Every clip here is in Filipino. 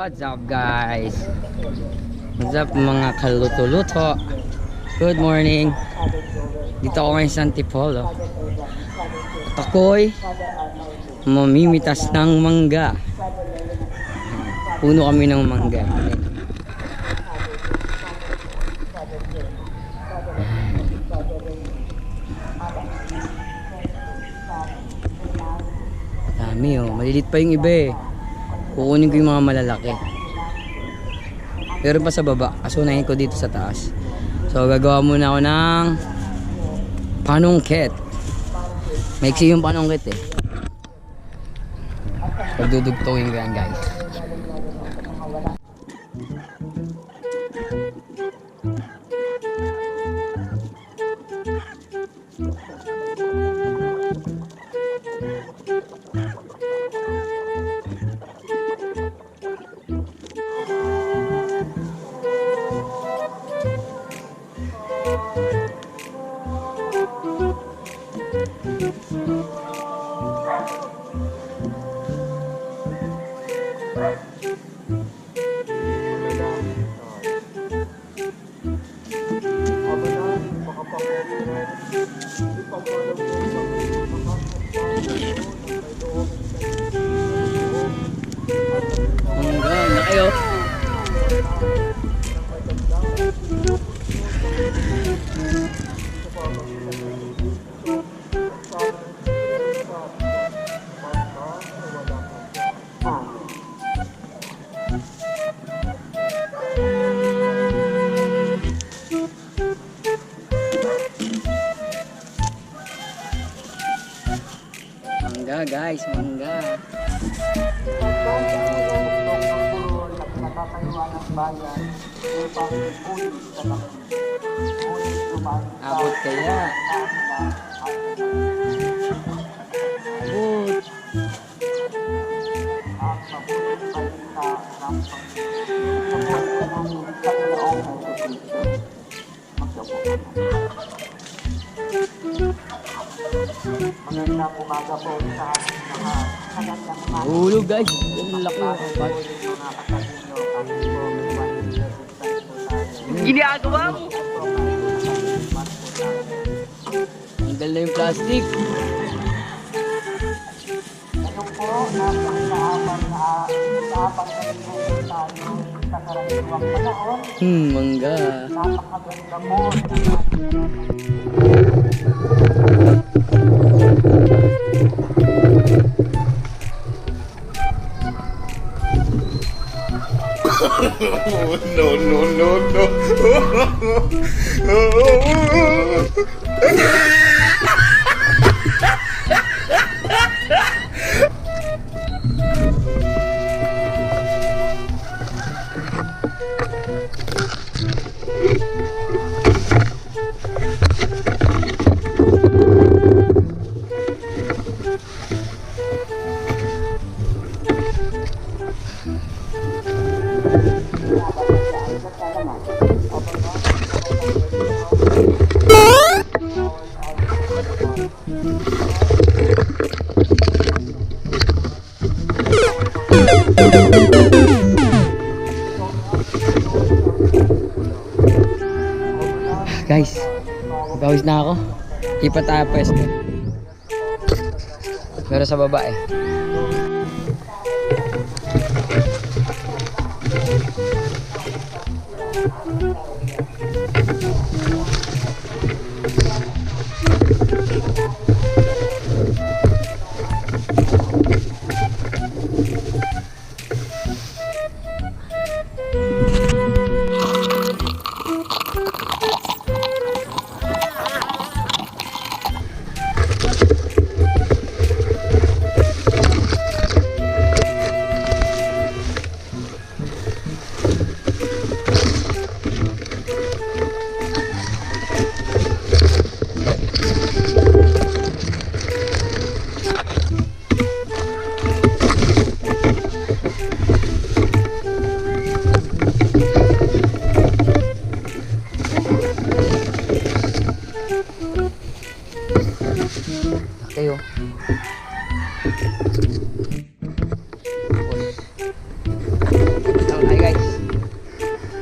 What's up guys? What's up mga kaluto-luto? Good morning. Dito ako ngayon sa tpos. At ako'y mamimitas ng mangga. Puno kami ng mangga. Dami oh, malilit pa yung iba eh. Kukunin ko yung mga malalaki. Pero pa sa baba, asunahin ko dito sa taas. So gagawa muna ako ng panungkit. Maiksi yung panungkit eh. Pagdudugtungin ko yan guys. Hanggang na kayo. Mangga guys, mangga. Abot kaya. Abot. Magandang umaga po sa mga Hulog guys. Ang laki ng kapat. Ginagawa mo. Tanggal na yung plastic. Ngayon po, nasa inaapan tayo sa karaniwang panahon. Mangga. Napakaganda po. No, no, no, no. Guys, pawis na ako. Di pa tayo pwesto. Pero sa baba eh.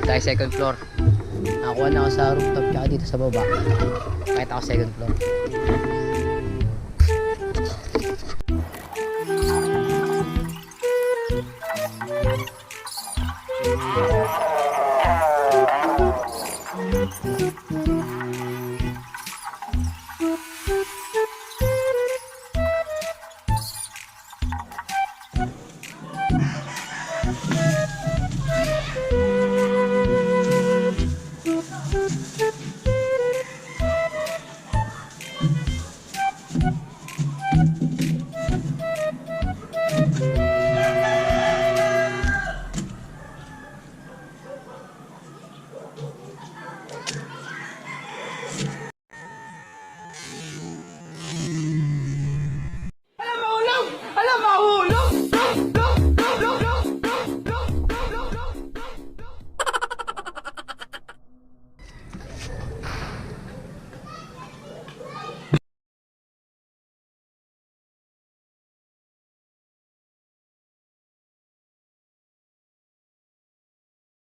Tayo second floor. Nakakuha na ako sa rooftop tsaka dito sa baba. Kahit ako second floor.